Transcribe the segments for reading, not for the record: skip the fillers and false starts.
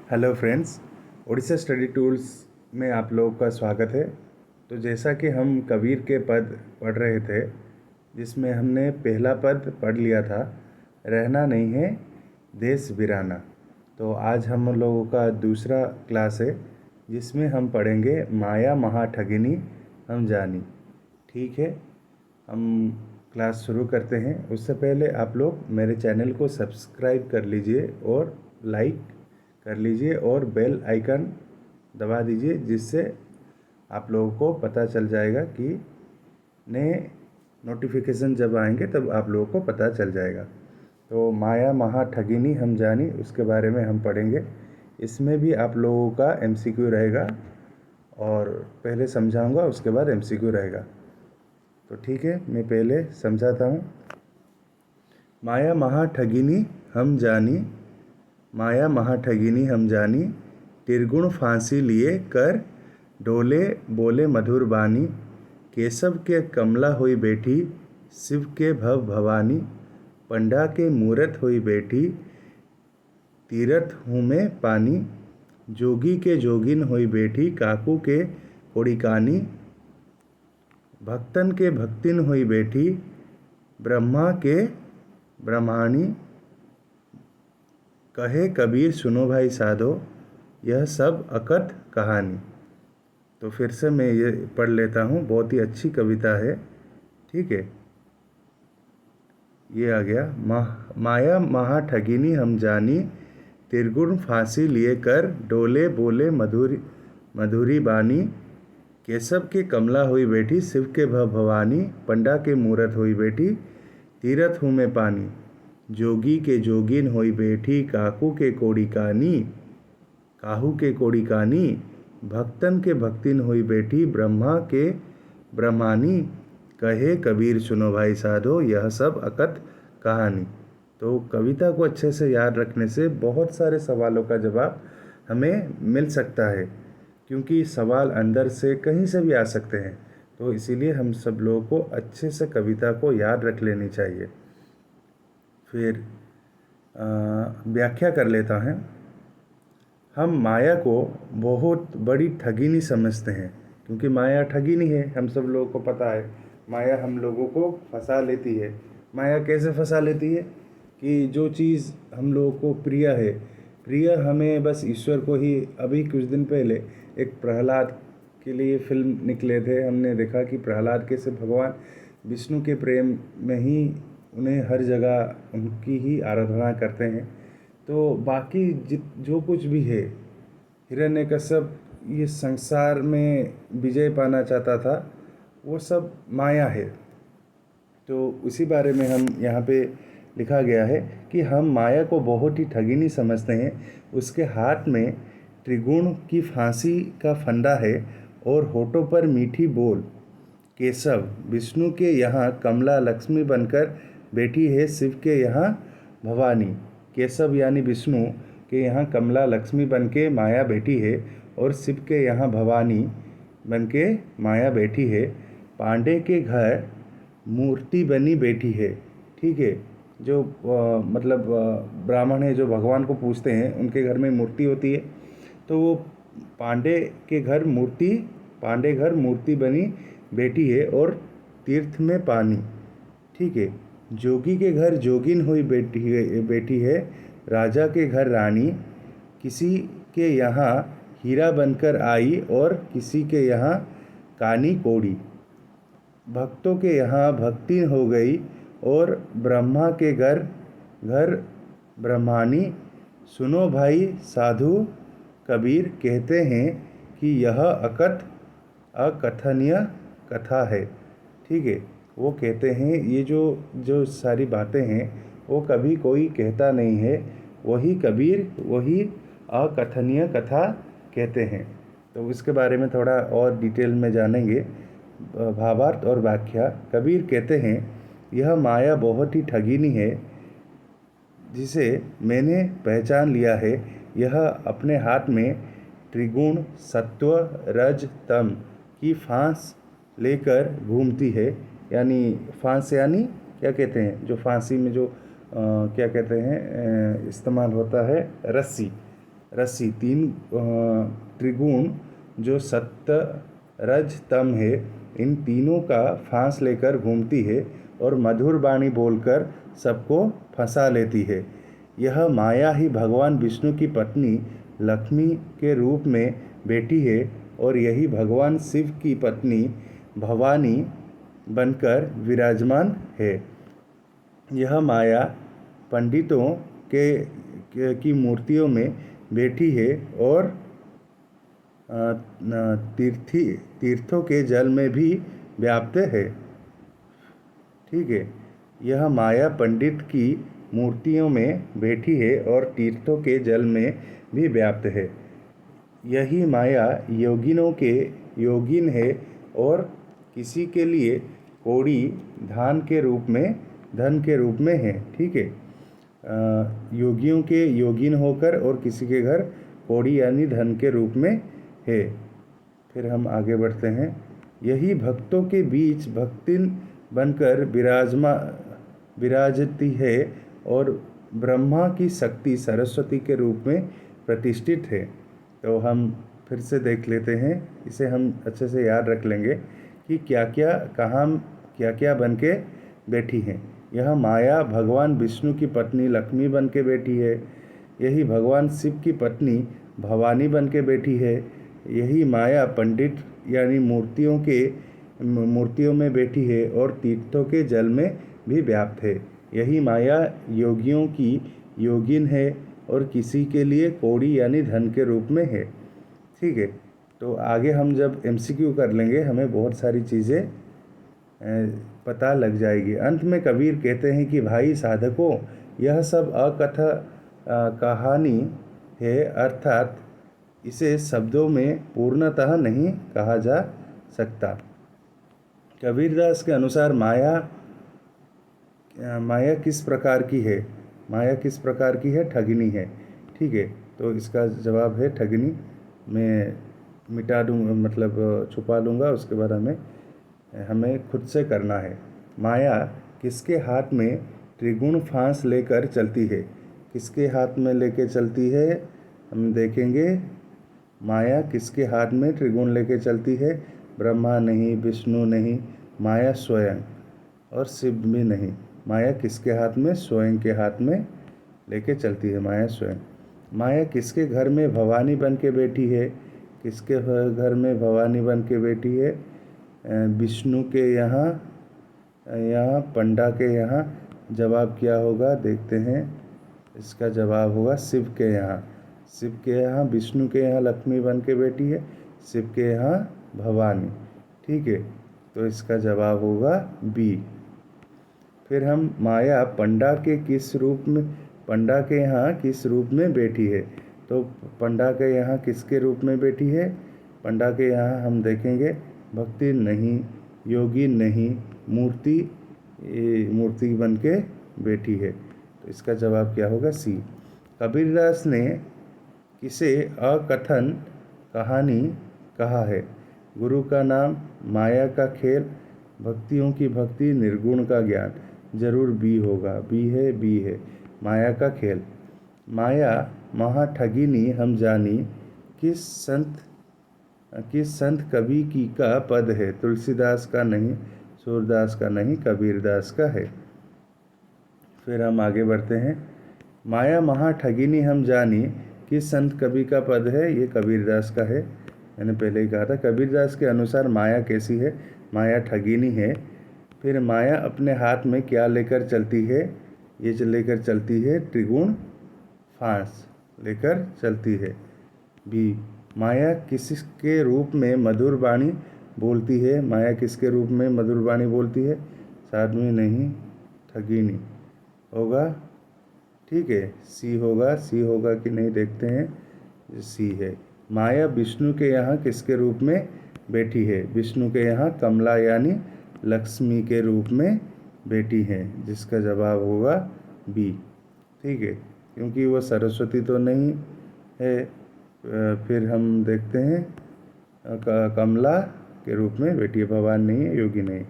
Hello friends, Orissa study tools में आप लोगों का स्वागत है। तो जैसा कि हम कबीर के पद पढ़ रहे थे, जिसमें हमने पहला पद पढ़ लिया था, रहना नहीं है देश वीराना। तो आज हम लोगों का दूसरा क्लास है, जिसमें हम पढ़ेंगे माया महा ठगिनी हम जानी। ठीक है, हम क्लास शुरू करते हैं। उससे पहले आप लोग मेरे चैनल को सब्सक्राइब कर लीजिए और लाइक कर लीजिए और बेल आइकन दबा दीजिए, जिससे आप लोगों को पता चल जाएगा कि नए नोटिफिकेशन जब आएंगे तब आप लोगों को पता चल जाएगा। तो माया महा ठगिनी हम जानी, उसके बारे में हम पढ़ेंगे। इसमें भी आप लोगों का एमसीक्यू रहेगा, और पहले समझाऊंगा, उसके बाद एमसीक्यू रहेगा। तो ठीक है, मैं पहले समझाता हूँ। माया महा ठगिनी हम जानी, माया महा ठगिनी हम जानी, त्रिगुण फांसी लिए कर डोले बोले मधुर बानी, केशव के कमला हुई बैठी शिव के भव भवानी, पंडा के मूरत हुई बैठी तीरथ हूँ मैं पानी, जोगी के जोगिन हुई बैठी काकू के कोड़िकानी, भक्तन के भक्तिन हुई बैठी ब्रह्मा के ब्रह्माणी, कहे कबीर सुनो भाई साधो यह सब अकथ कहानी। तो फिर से मैं ये पढ़ लेता हूँ, बहुत ही अच्छी कविता है। ठीक है, ये आ गया। माया महा ठगिनी हम जानी, त्रिगुण फांसी लिए कर डोले बोले मधुरी बानी, केशव के कमला हुई बैठी शिव के भवानी, पंडा के मूरत हुई बैठी तीरथ हूँ मैं पानी, जोगी के जोगिन हुई बैठी काकू के कोड़ी कानी, भक्तन के भक्तिन हुई बैठी ब्रह्मा के ब्रह्मानी, कहे कबीर सुनो भाई साधो यह सब अकथ कहानी। तो कविता को अच्छे से याद रखने से बहुत सारे सवालों का जवाब हमें मिल सकता है, क्योंकि सवाल अंदर से कहीं से भी आ सकते हैं। तो इसीलिए हम सब लोगों को अच्छे से कविता को याद रख लेनी चाहिए। फिर व्याख्या कर लेता है। हम माया को बहुत बड़ी ठगिनी समझते हैं, क्योंकि माया ठगिनी है, हम सब लोगों को पता है। माया हम लोगों को फंसा लेती है। माया कैसे फंसा लेती है कि जो चीज़ हम लोगों को प्रिय हमें बस ईश्वर को ही। अभी कुछ दिन पहले एक प्रहलाद के लिए फिल्म निकले थे, हमने देखा कि प्रहलाद कैसे भगवान विष्णु के प्रेम में ही उन्हें हर जगह उनकी ही आराधना करते हैं। तो बाकी जो कुछ भी है, हिरण्यकश्यप ये संसार में विजय पाना चाहता था, वो सब माया है। तो उसी बारे में हम यहाँ पे लिखा गया है कि हम माया को बहुत ही ठगिनी समझते हैं। उसके हाथ में त्रिगुण की फांसी का फंदा है और होठों पर मीठी बोल, केशव विष्णु के यहाँ कमला लक्ष्मी बनकर बैठी है शिव के यहाँ भवानी। केशव यानी विष्णु के यहाँ कमला लक्ष्मी बन के माया बैठी है, और शिव के यहाँ भवानी बन के माया बैठी है। पांडे के घर मूर्ति बनी बैठी है। ठीक है, जो ब्राह्मण है, जो भगवान को पूजते हैं, उनके घर में मूर्ति होती है। तो वो पांडे घर मूर्ति बनी बैठी है और तीर्थ में पानी। ठीक है, जोगी के घर जोगिन हुई बैठी है, राजा के घर रानी, किसी के यहाँ हीरा बनकर आई और किसी के यहाँ कानी कोड़ी, भक्तों के यहाँ भक्ति हो गई और ब्रह्मा के घर ब्रह्मानी, सुनो भाई साधु कबीर कहते हैं कि यह अकथनीय कथा है। ठीक है, वो कहते हैं ये जो सारी बातें हैं वो कभी कोई कहता नहीं है, वही कबीर वही अकथनीय कथा कहते हैं। तो इसके बारे में थोड़ा और डिटेल में जानेंगे। भावार्थ और व्याख्या। कबीर कहते हैं यह माया बहुत ही ठगिनी है, जिसे मैंने पहचान लिया है। यह अपने हाथ में त्रिगुण सत्व रज तम की फांस लेकर घूमती है। यानी फांस यानी क्या कहते हैं, जो फांसी में जो क्या कहते हैं इस्तेमाल होता है, रस्सी। रस्सी, तीन त्रिगुण जो सत्य रज तम है, इन तीनों का फांस लेकर घूमती है और मधुर वाणी बोलकर सबको फंसा लेती है। यह माया ही भगवान विष्णु की पत्नी लक्ष्मी के रूप में बैठी है और यही भगवान शिव की पत्नी भवानी बनकर विराजमान है। यह माया पंडितों की मूर्तियों में बैठी है और तीर्थों के जल में भी व्याप्त है। ठीक है, यह माया पंडित की मूर्तियों में बैठी है और तीर्थों के जल में भी व्याप्त है। यही माया योगिनों के योगिन है और किसी के लिए कौड़ी धन के रूप में है। ठीक है, योगियों के योगिन होकर और किसी के घर कौड़ी यानी धन के रूप में है। फिर हम आगे बढ़ते हैं। यही भक्तों के बीच भक्तिन बनकर विराजती है और ब्रह्मा की शक्ति सरस्वती के रूप में प्रतिष्ठित है। तो हम फिर से देख लेते हैं, इसे हम अच्छे से याद रख लेंगे कि क्या क्या बन के बैठी हैं। यह माया भगवान विष्णु की पत्नी लक्ष्मी बन के बैठी है। यही भगवान शिव की पत्नी भवानी बन के बैठी है। यही माया पंडित यानी मूर्तियों में बैठी है और तीर्थों के जल में भी व्याप्त है। यही माया योगियों की योगिन है और किसी के लिए कौड़ी यानी धन के रूप में है। ठीक है, तो आगे हम जब MCQ कर लेंगे हमें बहुत सारी चीज़ें पता लग जाएगी। अंत में कबीर कहते हैं कि भाई साधकों, यह सब अकथा कहानी है, अर्थात इसे शब्दों में पूर्णतः नहीं कहा जा सकता। कबीरदास के अनुसार माया किस प्रकार की है? माया किस प्रकार की है? ठगनी है। ठीक है, तो इसका जवाब है ठगनी। मैं मिटा दूँगा, मतलब छुपा लूँगा, उसके बाद हमें खुद से करना है। माया किसके हाथ में त्रिगुण फांस लेकर चलती है? किसके हाथ में लेके चलती है? हम देखेंगे माया किसके हाथ में त्रिगुण लेके चलती है। ब्रह्मा नहीं, विष्णु नहीं, माया स्वयं, और शिव भी नहीं। माया किसके हाथ में? स्वयं के हाथ में लेके चलती है माया स्वयं। माया किसके घर में भवानी बन के बैठी है? किसके घर में भवानी बन के बैठी है? विष्णु के यहाँ, पंडा के यहाँ। जवाब क्या होगा देखते हैं। इसका जवाब होगा शिव के यहाँ। शिव के यहाँ, विष्णु के यहाँ लक्ष्मी बन के बैठी है, शिव के यहाँ भवानी। ठीक है, तो इसका जवाब होगा बी। फिर हम माया पंडा के यहाँ किस रूप में बैठी है? तो पंडा के यहाँ किसके रूप में बैठी है? पंडा के यहाँ हम देखेंगे भक्ति नहीं, योगी नहीं, मूर्ति बन के बैठी है। तो इसका जवाब क्या होगा? सी। कबीरदास ने किसे अकथन कहानी कहा है? गुरु का नाम, माया का खेल, भक्तियों की भक्ति, निर्गुण का ज्ञान। जरूर बी होगा। बी है। माया का खेल। माया महाठगिनी हम जानी, किस संत कवि की का पद है? तुलसीदास का नहीं, सूरदास का नहीं, कबीरदास का है। फिर हम आगे बढ़ते हैं। माया महाठगिनी हम जानी, किस संत कवि का पद है? ये कबीरदास का है। मैंने पहले ही कहा था। कबीरदास के अनुसार माया कैसी है? माया ठगिनी है। फिर माया अपने हाथ में क्या लेकर चलती है? ये लेकर चलती है त्रिगुण फांस लेकर चलती है। बी। माया किसके रूप में मधुर वाणी बोलती है? माया किसके रूप में मधुर वाणी बोलती है? साथ में नहीं, ठगिनी होगा। ठीक है, सी होगा कि नहीं देखते हैं। सी है। माया विष्णु के यहाँ किसके रूप में बैठी है? विष्णु के यहाँ कमला यानी लक्ष्मी के रूप में बैठी है, जिसका जवाब होगा बी। ठीक है, क्योंकि वो सरस्वती तो नहीं है। फिर हम देखते हैं कमला के रूप में बैठी है, भगवान नहीं है, योगी नहीं।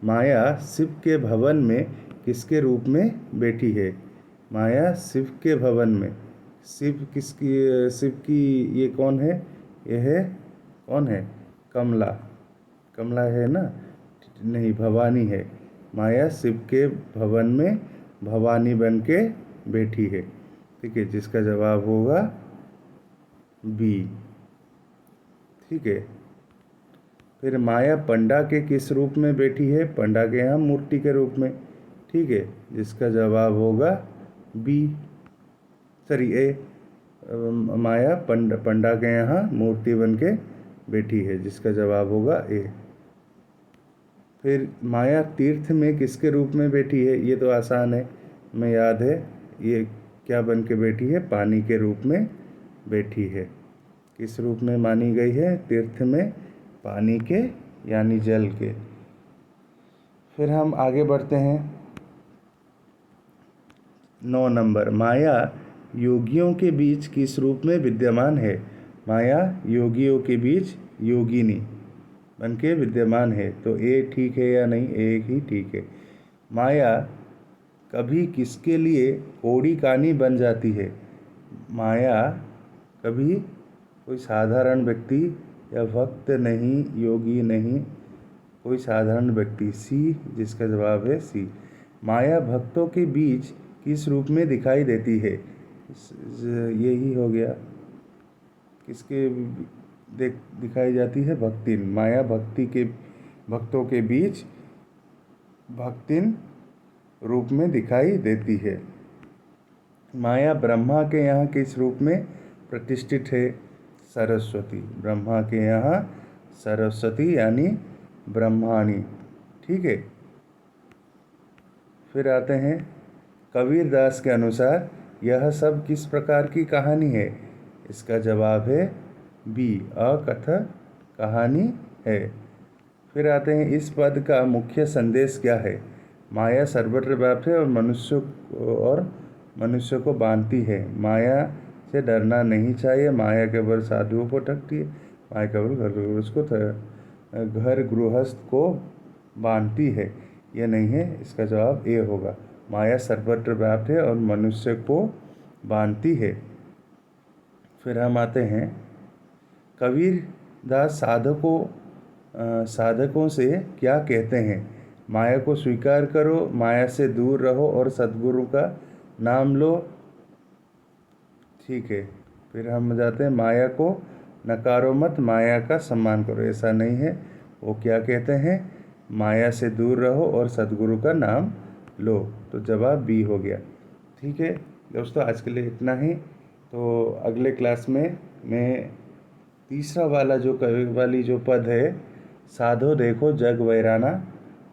माया शिव के भवन में किसके रूप में बैठी है? माया शिव के भवन में शिव की ये कौन है? ये है कौन है? कमला। कमला है ना? नहीं, भवानी है। माया शिव के भवन में भवानी बन के बैठी है। ठीक है, जिसका जवाब होगा बी। ठीक है। फिर माया पंडा के किस रूप में बैठी है? पंडा के यहाँ मूर्ति के रूप में। ठीक है, जिसका जवाब होगा बी, सॉरी ए। माया पंडा के यहाँ मूर्ति बन के बैठी है, जिसका जवाब होगा ए। फिर माया तीर्थ में किसके रूप में बैठी है? ये तो आसान है, हमें याद है। ये क्या बन के बैठी है? पानी के रूप में बैठी है। किस रूप में मानी गई है तीर्थ में? पानी के, यानी जल के। फिर हम आगे बढ़ते हैं। 9 नंबर, माया योगियों के बीच किस रूप में विद्यमान है? माया योगियों के बीच योगिनी बन के विद्यमान है। तो ए ठीक है या नहीं? ए ही ठीक है। माया कभी किसके लिए कोड़ी कानी बन जाती है? माया कभी कोई साधारण व्यक्ति या भक्त नहीं, योगी नहीं, कोई साधारण व्यक्ति। सी, जिसका जवाब है सी। माया भक्तों के बीच किस रूप में दिखाई देती है? यही हो गया। किसके दिखाई जाती है? भक्तिन। माया भक्तों के बीच भक्तिन रूप में दिखाई देती है। माया ब्रह्मा के यहाँ किस रूप में प्रतिष्ठित है? सरस्वती। ब्रह्मा के यहाँ सरस्वती यानी ब्रह्माणी। ठीक है। फिर आते हैं, कबीर दास के अनुसार यह सब किस प्रकार की कहानी है? इसका जवाब है बी, अकथा कहानी है। फिर आते हैं, इस पद का मुख्य संदेश क्या है? माया सर्वत्र व्याप्त है और मनुष्य को बांधती है। माया से डरना नहीं चाहिए। माया केवल साधुओं को ठगती है। माया केवल घर गृहस्थ को बांधती है। यह नहीं है, इसका जवाब ए होगा। माया सर्वत्र व्याप्त है और मनुष्य को बांधती है। फिर हम आते हैं, कबीर दास साधकों से क्या कहते हैं? माया को स्वीकार करो, माया से दूर रहो और सद्गुरु का नाम लो। ठीक है। फिर हम जाते हैं, माया को नकारो मत, माया का सम्मान करो। ऐसा नहीं है। वो क्या कहते हैं? माया से दूर रहो और सद्गुरु का नाम लो। तो जवाब बी हो गया। ठीक है दोस्तों, आज के लिए इतना ही। तो अगले क्लास में मैं तीसरा वाला जो कवि वाली जो पद है, साधो देखो जग वैराना,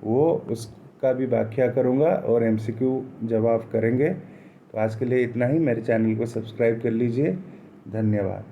वो उसका भी व्याख्या करूँगा और MCQ जवाब करेंगे। तो आज के लिए इतना ही। मेरे चैनल को सब्सक्राइब कर लीजिए। धन्यवाद।